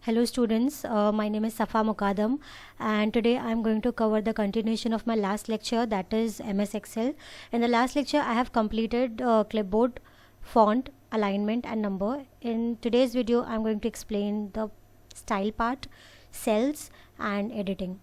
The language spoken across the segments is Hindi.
Hello students, my name is Safa Mukadam and today I am going to cover the continuation of my last lecture, that is MS Excel. In the last lecture I have completed clipboard, font, alignment and number. In today's video I am going to explain the style part, cells and editing.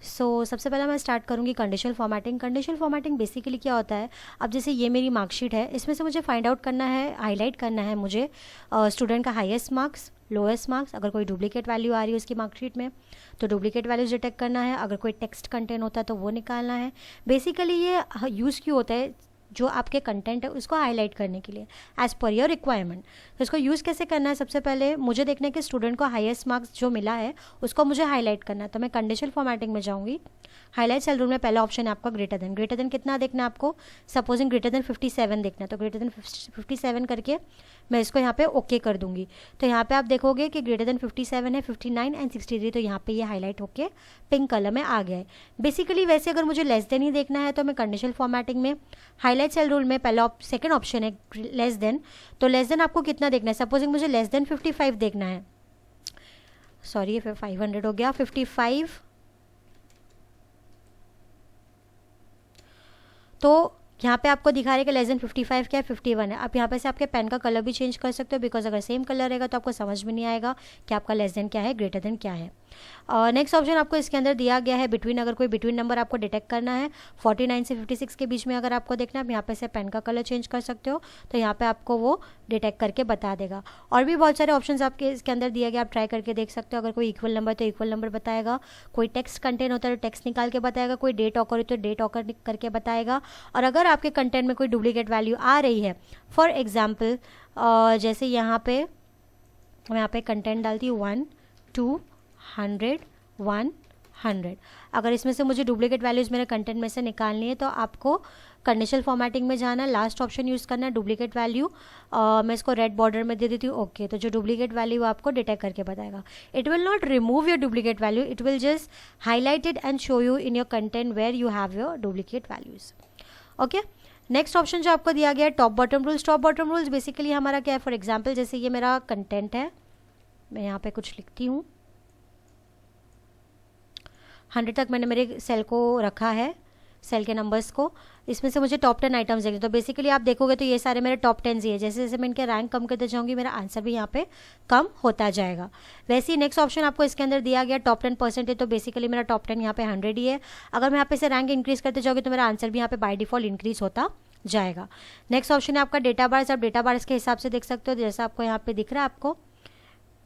सबसे पहले मैं स्टार्ट करूँगी conditional formatting. Conditional formatting basically क्या होता है, अब जैसे ये मेरी मार्कशीट है, इसमें से मुझे फाइंड आउट करना है, हाईलाइट करना है मुझे स्टूडेंट का हाईएस्ट मार्क्स, लोएस्ट मार्क्स. अगर कोई डुप्लीकेट वैल्यू आ रही है उसकी मार्कशीट में तो डुप्लीकेट वैल्यूज डिटेक्ट करना है. अगर कोई टेक्स्ट कंटेंट होता है तो वो निकालना है. बेसिकली ये यूज़ क्यों होता है, जो आपके कंटेंट है उसको हाईलाइट करने के लिए एज़ पर योर रिक्वायरमेंट. तो इसको यूज़ कैसे करना है, सबसे पहले मुझे देखना है कि स्टूडेंट को हाईएस्ट मार्क्स जो मिला है उसको मुझे हाईलाइट करना है. तो मैं कंडीशनल फॉर्मेटिंग में जाऊँगी. हाईलाइट सेल रूल में पहला ऑप्शन है आपका ग्रेटर देन कितना देखना है आपको, सपोजिंग ग्रेटर देन 57 देखना है. तो ग्रेटर देन 57 करके मैं इसको यहाँ पे ओके कर दूंगी. तो यहाँ पे आप देखोगे कि ग्रेटर देन 57 है, 59 एंड 63. तो यहाँ पे ये हाईलाइट होके पिंक कलर में आ गया है. बेसिकली वैसे अगर मुझे लेस देन ही देखना है तो मैं कंडीशनल फॉर्मेटिंग में हाईलाइट सेल रूल में पहला सेकेंड ऑप्शन है लेस देन. तो लेस देन आपको कितना देखना है, सपोजिंग मुझे लेस देन 55 देखना है, सॉरी ये 500 हो गया, 55. तो यहाँ पे आपको दिखा रहा है कि लेस देन 55 क्या है, 51 है. आप यहाँ पे से आपके पेन का कलर भी चेंज कर सकते हो, बिकॉज अगर सेम कलर रहेगा तो आपको समझ में नहीं आएगा कि आपका लेस देन क्या है, ग्रेटर देन क्या है. नेक्स्ट ऑप्शन आपको इसके अंदर दिया गया है बिटवीन. अगर कोई बिटवीन नंबर आपको डिटेक्ट करना है 49 से 56 के बीच में अगर आपको देखना है, आप यहाँ पे से पेन का कलर चेंज कर सकते हो, तो यहाँ पे आपको वो डिटेक्ट करके बता देगा. और भी बहुत सारे ऑप्शंस आपके इसके अंदर दिया गया, आप ट्राई करके देख सकते हो. अगर कोई इक्वल नंबर तो इक्वल नंबर बताएगा, कोई टेक्स्ट कंटेंट होता है तो टेक्स्ट निकाल के बताएगा, कोई डेट ऑकर हो तो डेट ऑकर करके बताएगा. और अगर आपके कंटेंट में कोई डुप्लीकेट वैल्यू आ रही है, फॉर एग्जाम्पल जैसे यहाँ पे मैं यहाँ पे कंटेंट डालती हूँ 1 2 100 100. अगर इसमें से मुझे डुप्लीकेट वैल्यूज़ मेरे कंटेंट में से निकालनी है तो आपको कंडीशनल फॉर्मेटिंग में जाना है, लास्ट ऑप्शन यूज़ करना है डुप्लीकेट वैल्यू. मैं इसको रेड बॉर्डर में दे देती हूँ ओके. तो जो डुप्लीकेट वैल्यू आपको डिटेक्ट करके बताएगा. It will not remove your duplicate value, it will just highlight it and show you in your content where you have your duplicate values. Okay. Next option जो आपको दिया गया है top bottom rules. Top bottom rules basically हमारा क्या है, फॉर एग्जाम्पल जैसे ये मेरा कंटेंट है, मैं यहाँ पे कुछ लिखती हूँ, 100 तक मैंने मेरे सेल को रखा है, सेल के नंबर्स को. इसमें से मुझे टॉप 10 आइटम्स देखने. तो बेसिकली आप देखोगे तो ये सारे मेरे टॉप 10 ही है. जैसे जैसे मैं इनके रैंक कम करते जाऊँगी मेरा आंसर भी यहाँ पे कम होता जाएगा. वैसे ही नेक्स्ट ऑप्शन आपको इसके अंदर दिया गया टॉप 10%. तो बेसिकली मेरा टॉप 10 यहाँ पे 100 ही है. अगर मैं यहाँ पे से रैंक इंक्रीज करते जाओगे तो मेरा आंसर भी यहाँ पे बाय डिफॉल्ट इंक्रीज होता जाएगा. नेक्स्ट ऑप्शन है आपका डेटा बार्स. आप डेटा बार्स के हिसाब से देख सकते हो, जैसा आपको यहाँ पे दिख रहा है, आपको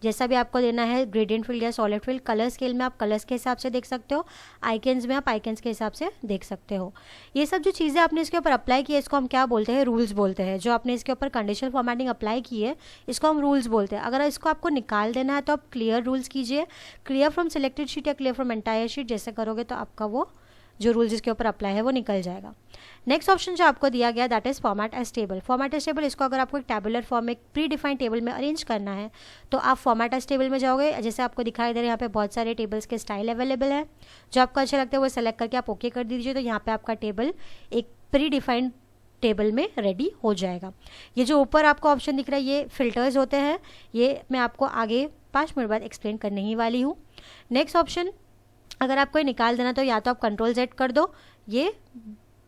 जैसा भी आपको देना है, ग्रेडियंट फील्ड या सॉलिड फील्ड. कलर स्केल में आप कलर्स के हिसाब से देख सकते हो, आइकन्स में आप आइकन्स के हिसाब से देख सकते हो. ये सब जो चीज़ें आपने इसके ऊपर अप्लाई की है इसको हम क्या बोलते हैं, रूल्स बोलते हैं. जो आपने इसके ऊपर कंडीशनल फॉर्मेटिंग अप्लाई की है इसको हम रूल्स बोलते हैं. अगर इसको आपको निकाल देना है तो आप क्लियर रूल्स कीजिए, क्लियर फ्रॉम सिलेक्टेड शीट या क्लियर फ्रॉम एंटायर शीट. जैसे करोगे तो आपका वो जो रूल जिसके ऊपर अप्लाई है वो निकल जाएगा. नेक्स्ट ऑप्शन जो आपको दिया गया that is format as table. Format as table, इसको अगर आपको एक टेबुलर फॉर्म में प्री डिफाइंड टेबल में अरेंज करना है तो आप फॉर्मेट एज टेबल में जाओगे. जैसे आपको दिखाई दे रहा है यहाँ पे बहुत सारे टेबल्स के स्टाइल अवेलेबल है, जो आपको अच्छा लगता है वो सेलेक्ट करके आप ओके कर दीजिए. तो यहाँ पे आपका टेबल एक प्री डिफाइंड टेबल में रेडी हो जाएगा. ये जो ऊपर आपको ऑप्शन दिख रहा है ये फिल्टर्स होते हैं, ये मैं आपको आगे 5 मिनट बाद एक्सप्लेन करने ही वाली हूँ. नेक्स्ट ऑप्शन अगर आपको निकाल देना तो या तो आप कंट्रोल Z कर दो, ये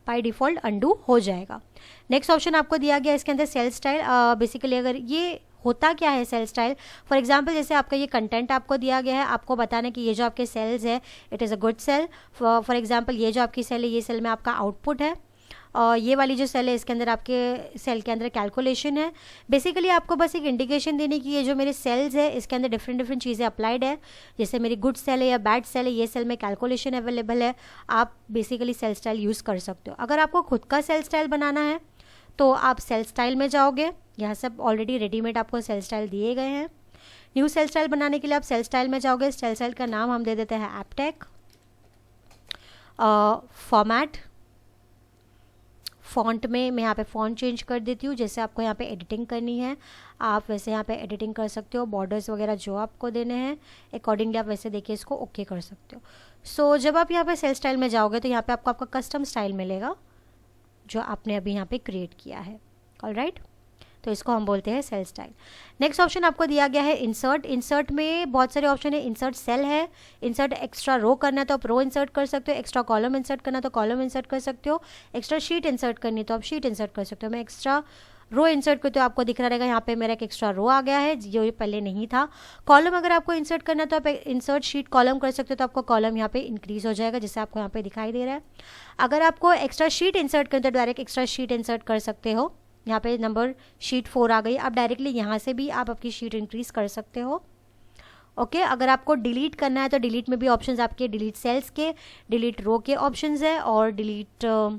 बाय डिफ़ॉल्ट अंडू हो जाएगा. नेक्स्ट ऑप्शन आपको दिया गया इसके अंदर सेल स्टाइल. बेसिकली अगर ये होता क्या है सेल स्टाइल, फॉर एग्जांपल जैसे आपका ये कंटेंट आपको दिया गया है, आपको बताना कि ये जो आपके सेल्स है it is a good cell. For example ये जो आपकी सेल है ये सेल में आपका आउटपुट है, और ये वाली जो सेल है इसके अंदर आपके सेल के अंदर कैलकुलेशन है. बेसिकली आपको बस एक इंडिकेशन देने की ये जो मेरे सेल्स है इसके अंदर डिफरेंट चीज़ें अप्लाइड है. जैसे मेरी गुड सेल है या बैड सेल है, ये सेल में कैलकुलेशन अवेलेबल है. आप बेसिकली सेल स्टाइल यूज़ कर सकते हो. अगर आपको खुद का सेल स्टाइल बनाना है तो आप सेल स्टाइल में जाओगे, यहाँ सब ऑलरेडी रेडीमेड आपको सेल स्टाइल दिए गए हैं. न्यू सेल स्टाइल बनाने के लिए आप सेल स्टाइल में जाओगे. सेल स्टाइल का नाम हम दे देते हैं एपटेक. फॉर्मेट, फ़ॉन्ट में मैं यहाँ पे फ़ॉन्ट चेंज कर देती हूँ. जैसे आपको यहाँ पे एडिटिंग करनी है आप वैसे यहाँ पे एडिटिंग कर सकते हो. बॉर्डर्स वगैरह जो आपको देने हैं अकॉर्डिंगली आप वैसे देखिए इसको ओके कर सकते हो. सो जब आप यहाँ पे सेल स्टाइल में जाओगे तो यहाँ पे आपको आपका कस्टम स्टाइल मिलेगा जो आपने अभी यहाँ पे क्रिएट किया है. ऑलराइट. तो इसको हम बोलते हैं सेल स्टाइल। नेक्स्ट ऑप्शन आपको दिया गया है इंसर्ट। इंसर्ट में बहुत सारे ऑप्शन है। इंसर्ट सेल है, इंसर्ट एक्स्ट्रा रो करना है तो आप रो इंसर्ट कर सकते हो, एक्स्ट्रा कॉलम इंसर्ट करना है तो कॉलम इंसर्ट कर सकते हो, एक्स्ट्रा शीट इंसर्ट करनी है तो आप शीट इंसर्ट कर सकते हो। मैं एक्स्ट्रा रो इंसर्ट करते हो आपको दिख रहा रहेगा यहाँ पे मेरा एक एक्स्ट्रा रो आ गया है जो ये पहले नहीं था। कॉलम अगर आपको इंसर्ट करना है तो आप इंसर्ट शीट कॉलम कर सकते हो, तो आपको कॉलम यहाँ पे इंक्रीज हो जाएगा जैसे आपको यहाँ पे दिखाई दे रहा है। अगर आपको एक्स्ट्रा शीट इंसर्ट करना है तो डायरेक्ट एक्स्ट्रा शीट इंसर्ट कर सकते हो। यहाँ पे नंबर शीट 4 आ गई, आप डायरेक्टली यहाँ से भी आप आपकी शीट इंक्रीज कर सकते हो। ओके अगर आपको डिलीट करना है तो डिलीट में भी ऑप्शंस आपके डिलीट सेल्स के, डिलीट रो के ऑप्शंस है और डिलीट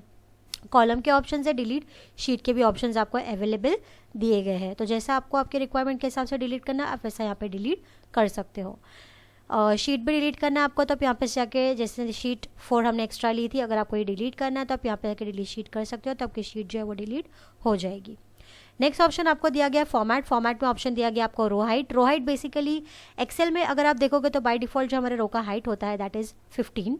कॉलम के ऑप्शंस है, डिलीट शीट के भी ऑप्शंस आपको अवेलेबल दिए गए हैं। तो जैसा आपको आपके रिक्वायरमेंट के हिसाब से डिलीट करना है आप वैसा यहाँ पे डिलीट कर सकते हो। शीट भी डिलीट करना है आपको तो आप यहाँ पे जाके, जैसे शीट 4 हमने एक्स्ट्रा ली थी, अगर आपको ये डिलीट करना है तो आप यहाँ पे जाके डिलीट शीट कर सकते हो, तो आपकी शीट जो है वो डिलीट हो जाएगी। नेक्स्ट ऑप्शन आपको दिया गया फॉर्मेट। फॉर्मेट में ऑप्शन दिया गया आपको row height. Row height basically Excel में अगर आप देखोगे तो बाय डिफॉल्ट जो हमारे रो का हाइट होता है दैट इज़ 15।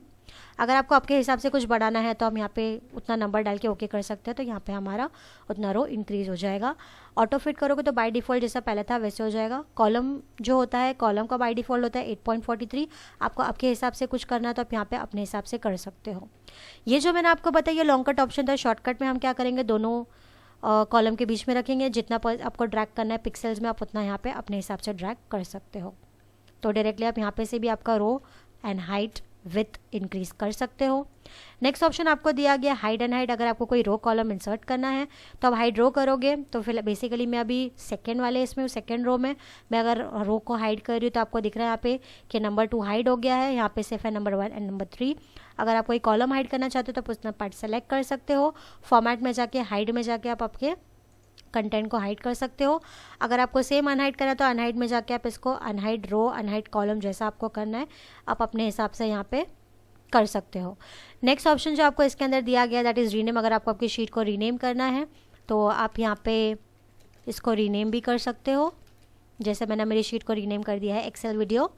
अगर आपको आपके हिसाब से कुछ बढ़ाना है तो हम यहाँ पे उतना नंबर डाल के ओके कर सकते हैं, तो यहाँ पे हमारा उतना रो इंक्रीज हो जाएगा। ऑटो फिट करोगे तो बाय डिफ़ॉल्ट जैसा पहले था वैसे हो जाएगा। कॉलम जो होता है, कॉलम का बाय डिफ़ॉल्ट होता है 8.43। आपको आपके हिसाब से कुछ करना है तो आप यहाँ पे अपने हिसाब से कर सकते हो। ये जो मैंने आपको बताया ये लॉन्ग कट ऑप्शन था। शॉर्टकट में हम क्या करेंगे, दोनों कॉलम के बीच में रखेंगे, जितना आपको ड्रैग करना है पिक्सल्स में आप उतना यहाँ पे अपने हिसाब से ड्रैग कर सकते हो। तो डायरेक्टली आप यहाँ पे से भी आपका row and height with increase कर सकते हो। नेक्स्ट ऑप्शन आपको दिया गया हाइड एंड हाइड। अगर आपको कोई रो कॉलम इंसर्ट करना है तो आप हाइड रो करोगे, तो फिर बेसिकली मैं अभी सेकेंड वाले इसमें सेकेंड रो में मैं अगर रो को हाइड कर रही हूँ तो आपको दिख रहा है यहाँ पे कि नंबर 2 हाइड हो गया है, यहाँ पे सिर्फ है नंबर 1 एंड नंबर 3। अगर आप कोई कॉलम हाइड करना चाहते हो तो उतना पार्ट सेलेक्ट कर सकते हो। फॉर्मेट में जाके हाइड में जाके आप आपके कंटेंट को हाइड कर सकते हो। अगर आपको सेम अनहाइड करना है तो अनहाइड में जाके आप इसको अनहाइड रो अनहाइड कॉलम जैसा आपको करना है आप अपने हिसाब से यहाँ पे कर सकते हो। नेक्स्ट ऑप्शन जो आपको इसके अंदर दिया गया दैट इज़ रीनेम। अगर आपको आपकी शीट को रीनेम करना है तो आप यहाँ पे इसको रीनेम भी कर सकते हो, जैसे मैंने मेरी शीट को रीनेम कर दिया है एक्सेल वीडियो।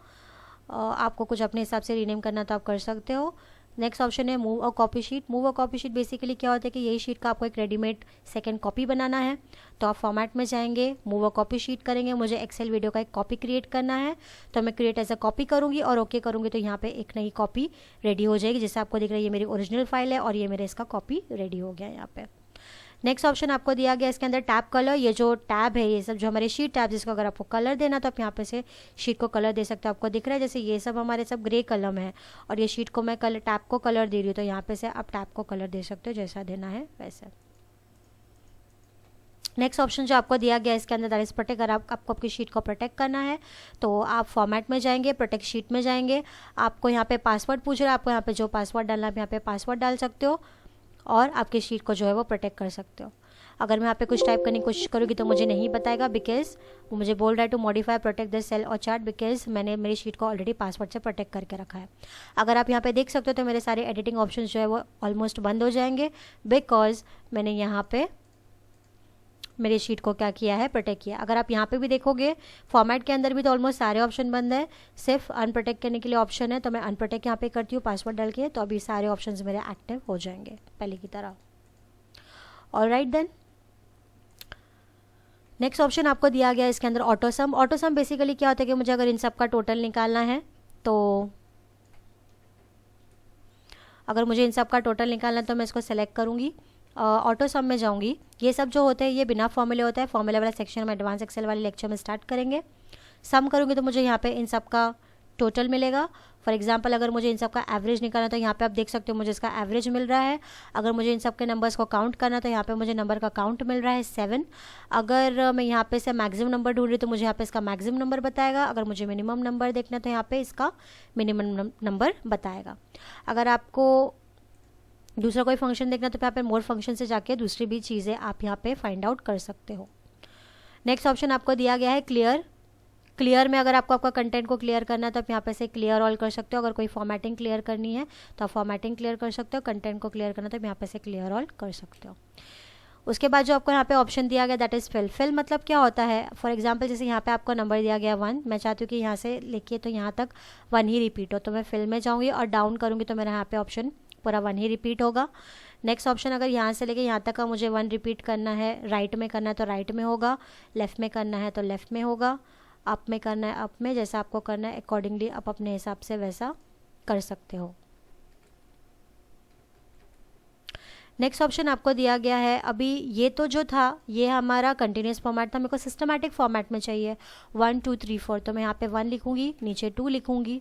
आपको कुछ अपने हिसाब से रीनेम करना तो आप कर सकते हो। नेक्स्ट ऑप्शन है move a copy sheet. Move a copy sheet basically क्या होता है कि यही शीट का आपको एक रेडीमेड सेकंड कॉपी बनाना है, तो आप फॉर्मेट में जाएंगे, मूव अ कॉपी शीट करेंगे। मुझे एक्सेल वीडियो का एक कॉपी क्रिएट करना है तो मैं क्रिएट एज अ कॉपी करूँगी और ओके करूँगी तो यहाँ पे एक नई कॉपी रेडी हो जाएगी। जैसे आपको दिख रहा है ये मेरी ओरिजिनल फाइल है और ये मेरे इसका कॉपी रेडी हो गया यहाँ पे। नेक्स्ट ऑप्शन आपको दिया गया इसके अंदर टैब कलर। ये जो टैब है ये सब जो हमारे शीट टैब जिसको अगर आपको कलर देना तो आप यहाँ पे से शीट को कलर दे सकते हो। आपको दिख रहा है जैसे ये सब हमारे सब ग्रे कलम है और ये शीट को मैं कलर टैब को कलर दे रही हूँ, तो यहाँ पे से आप टैब को कलर दे सकते हो जैसा देना है वैसे। नेक्स्ट ऑप्शन जो आपको दिया गया इसके अंदर दैट इज प्रोटेक्ट। अगर आपको आपकी शीट को प्रोटेक्ट करना है तो आप फॉर्मेट में जाएंगे, प्रोटेक्ट शीट में जाएंगे। आपको यहाँ पे पासवर्ड पूछ रहा है, आपको यहाँ पे जो पासवर्ड डालना है आप यहाँ पे पासवर्ड डाल सकते हो और आपकी शीट को जो है वो प्रोटेक्ट कर सकते हो। अगर मैं यहाँ पे कुछ टाइप करने की कोशिश करूँगी तो मुझे नहीं बताएगा बिकॉज वो मुझे बोल रहा है to modify protect the cell और चार्ट, बिकॉज मैंने मेरी शीट को ऑलरेडी पासवर्ड से प्रोटेक्ट करके रखा है। अगर आप यहाँ पे देख सकते हो तो मेरे सारे एडिटिंग ऑप्शन जो है वो ऑलमोस्ट बंद हो जाएंगे बिकॉज मैंने यहाँ पे मेरी शीट को क्या किया है, प्रोटेक्ट किया। अगर आप यहाँ पे भी देखोगे फॉर्मेट के अंदर भी तो ऑलमोस्ट सारे ऑप्शन बंद है, सिर्फ अनप्रोटेक्ट करने के लिए ऑप्शन है, तो मैं अनप्रोटेक्ट यहाँ पे करती हूँ पासवर्ड डाल के, तो अभी सारे ऑप्शन मेरे एक्टिव हो जाएंगे पहले की तरह। ऑलराइट देन नेक्स्ट ऑप्शन आपको दिया गया इसके अंदर ऑटो सम। ऑटो सम बेसिकली क्या होता है कि मुझे अगर इन सब का टोटल निकालना है तो अगर मुझे इन सब का टोटल निकालना है तो मैं इसको सेलेक्ट करूँगी, ऑटो सम में जाऊँगी। ये सब जो होते हैं ये बिना फॉर्मूले होता है। फॉर्मूले वाला सेक्शन हम एडवांस एक्सेल वाले लेक्चर में स्टार्ट करेंगे। सम करूँगी तो मुझे यहाँ पे इन सब का टोटल मिलेगा। फॉर एग्जांपल अगर मुझे इन सब का एवरेज निकालना तो यहाँ पे आप देख सकते हो मुझे इसका एवरेज मिल रहा है। अगर मुझे इन सब के नंबर्स को काउंट करना तो यहाँ पे मुझे नंबर का काउंट मिल रहा है 7। अगर मैं यहाँ पे से मैक्सिमम नंबर ढूंढ रही तो मुझे यहाँ पे इसका मैक्सिमम नंबर बताएगा। अगर मुझे मिनिमम नंबर देखना तो यहाँ पे इसका मिनिमम नंबर बताएगा। अगर आपको दूसरा कोई फंक्शन देखना तो यहाँ पे मोर फंक्शन से जाके दूसरी भी चीज़ें आप यहाँ पे फाइंड आउट कर सकते हो। नेक्स्ट ऑप्शन आपको दिया गया है क्लियर। क्लियर में अगर आपको आपका कंटेंट को क्लियर करना है तो आप यहाँ पे से क्लियर ऑल कर सकते हो। अगर कोई फॉर्मेटिंग क्लियर करनी है तो आप फॉर्मेटिंग क्लियर कर सकते हो। कंटेंट को क्लियर करना है तो आप यहाँ पे से क्लियर ऑल कर सकते हो। उसके बाद जो आपको यहाँ पे ऑप्शन दिया गया दैट इज़ फिल। फिल मतलब क्या होता है, फॉर एग्जांपल जैसे यहाँ पे आपको नंबर दिया गया 1, मैं चाहती हूँ कि यहाँ से लेके तो यहाँ तक 1 ही रिपीट हो, तो मैं फिल में जाऊँगी और डाउन करूँगी तो मेरा यहाँ पे ऑप्शन पूरा 1 ही रिपीट होगा। नेक्स्ट ऑप्शन अगर यहाँ से लेके यहाँ तक का मुझे 1 रिपीट करना है, राइट में करना है तो राइट में होगा, लेफ़्ट में करना है तो लेफ़्ट में होगा, अप में करना है अप में, जैसा आपको करना है अकॉर्डिंगली आप अपने हिसाब से वैसा कर सकते हो। नेक्स्ट ऑप्शन आपको दिया गया है, अभी ये तो जो था ये हमारा कंटिन्यूस फॉर्मेट था, मेरे को सिस्टमैटिक फॉर्मेट में चाहिए 1 2 3 4, तो मैं यहाँ पे 1 लिखूँगी, नीचे 2 लिखूँगी,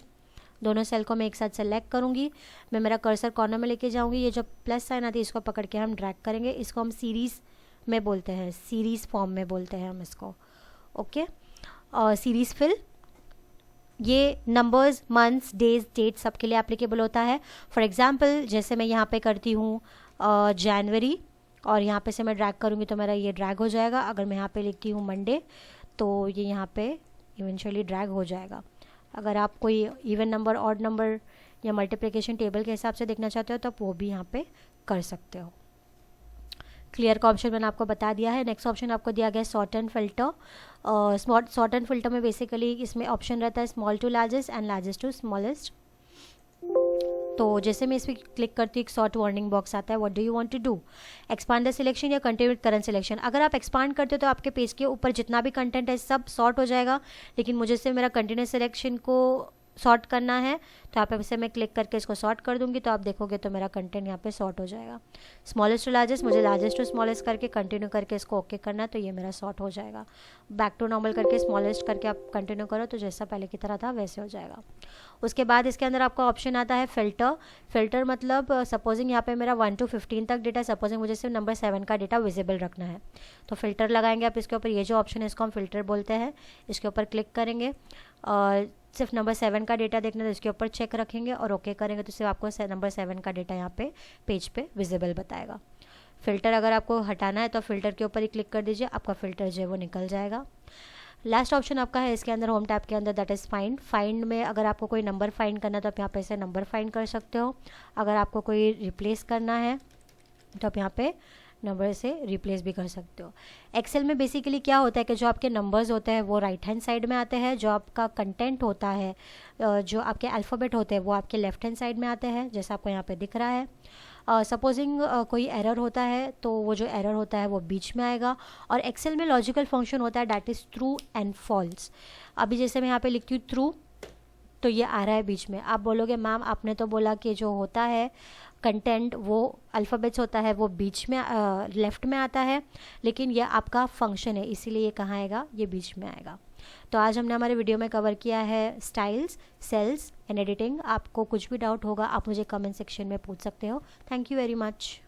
दोनों सेल को मैं एक साथ सेलेक्ट करूँगी, मैं मेरा कर्सर कॉर्नर में लेके जाऊँगी, ये जो प्लस साइन आती है इसको पकड़ के हम ड्रैग करेंगे, इसको हम सीरीज़ में बोलते हैं, सीरीज़ फॉर्म में बोलते हैं हम इसको, ओके। और सीरीज़ फिल ये नंबर्स, मंथ्स, डेज, डेट सबके लिए एप्लीकेबल होता है। फॉर एग्जांपल जैसे मैं यहाँ पे करती हूँ जनवरी और यहाँ पे से मैं ड्रैग करूँगी तो मेरा ये ड्रैग हो जाएगा। अगर मैं यहाँ पे लिखती हूँ मंडे तो ये यहाँ पे इवेंचुअली ड्रैग हो जाएगा। अगर आप कोई इवन नंबर, ऑड नंबर या मल्टीप्लिकेशन टेबल के हिसाब से देखना चाहते हो तो आप वो भी यहाँ पे कर सकते हो। क्लियर का ऑप्शन मैंने आपको बता दिया है। नेक्स्ट ऑप्शन आपको दिया गया है sort and filter. Sort and filter में बेसिकली इसमें ऑप्शन रहता है small to largest and largest to smallest. तो जैसे मैं इस पर क्लिक करती हूँ एक सॉर्ट वार्निंग बॉक्स आता है, what do you want to do, expand the selection या कंटिन्यू विद करंट सिलेक्शन। अगर आप एक्सपांड करते हो तो आपके पेज के ऊपर जितना भी कंटेंट है सब सॉर्ट हो जाएगा, लेकिन मुझे से मेरा कंटिन्यूस सिलेक्शन को सॉर्ट करना है तो यहाँ पे से मैं क्लिक करके इसको सॉर्ट कर दूंगी तो आप देखोगे तो मेरा कंटेंट यहाँ पे सॉर्ट हो जाएगा। स्मॉलेस्ट टू लार्जेस्ट, मुझे लार्जेस्ट टू स्मॉलेस्ट करके कंटिन्यू करके इसको ओके करना है तो ये मेरा सॉर्ट हो जाएगा। बैक टू नॉर्मल करके स्मॉलेस्ट करके आप कंटिन्यू करो तो जैसा पहले की तरह था वैसे हो जाएगा। उसके बाद इसके अंदर आपका ऑप्शन आता है फिल्टर। फिल्टर मतलब सपोजिंग यहाँ पे मेरा 1 to 15 तक डेटा, सपोजिंग मुझे सिर्फ नंबर 7 का डेटा विजिबल रखना है तो फिल्टर लगाएंगे आप इसके ऊपर। ये जो ऑप्शन है इसको हम फिल्टर बोलते हैं। इसके ऊपर क्लिक करेंगे और सिर्फ नंबर 7 का डेटा देखना है तो इसके ऊपर चेक रखेंगे और ओके करेंगे तो सिर्फ आपको नंबर 7 का डेटा यहाँ पे पेज पे विजिबल बताएगा। फ़िल्टर अगर आपको हटाना है तो फ़िल्टर के ऊपर ही क्लिक कर दीजिए, आपका फ़िल्टर जो है वो निकल जाएगा। लास्ट ऑप्शन आपका है इसके अंदर होम टैब के अंदर, दैट इज़ फाइंड। फाइंड में अगर आपको कोई नंबर फाइंड करना है तो आप यहाँ पे से नंबर फाइंड कर सकते हो। अगर आपको कोई रिप्लेस करना है तो आप यहाँ पे नंबर से रिप्लेस भी कर सकते हो। एक्सेल में बेसिकली क्या होता है कि जो आपके नंबर्स होते हैं वो राइट हैंड साइड में आते हैं, जो आपका कंटेंट होता है, जो आपके अल्फ़ाबेट होते हैं वो आपके लेफ्ट हैंड साइड में आते हैं, जैसा आपको यहाँ पे दिख रहा है। सपोजिंग कोई एरर होता है तो वो जो एरर होता है वो बीच में आएगा। और एक्सेल में लॉजिकल फंक्शन होता है that is true and false. अभी जैसे मैं यहाँ पे लिखती हूँ ट्रू तो ये आ रहा है बीच में। आप बोलोगे मैम आपने तो बोला कि जो होता है कंटेंट वो अल्फ़ाबेट्स होता है वो बीच में लेफ़्ट में आता है, लेकिन ये आपका फंक्शन है इसीलिए ये कहाँ आएगा, ये बीच में आएगा। तो आज हमने हमारे वीडियो में कवर किया है स्टाइल्स, सेल्स एंड एडिटिंग। आपको कुछ भी डाउट होगा आप मुझे कमेंट सेक्शन में पूछ सकते हो। Thank you very much.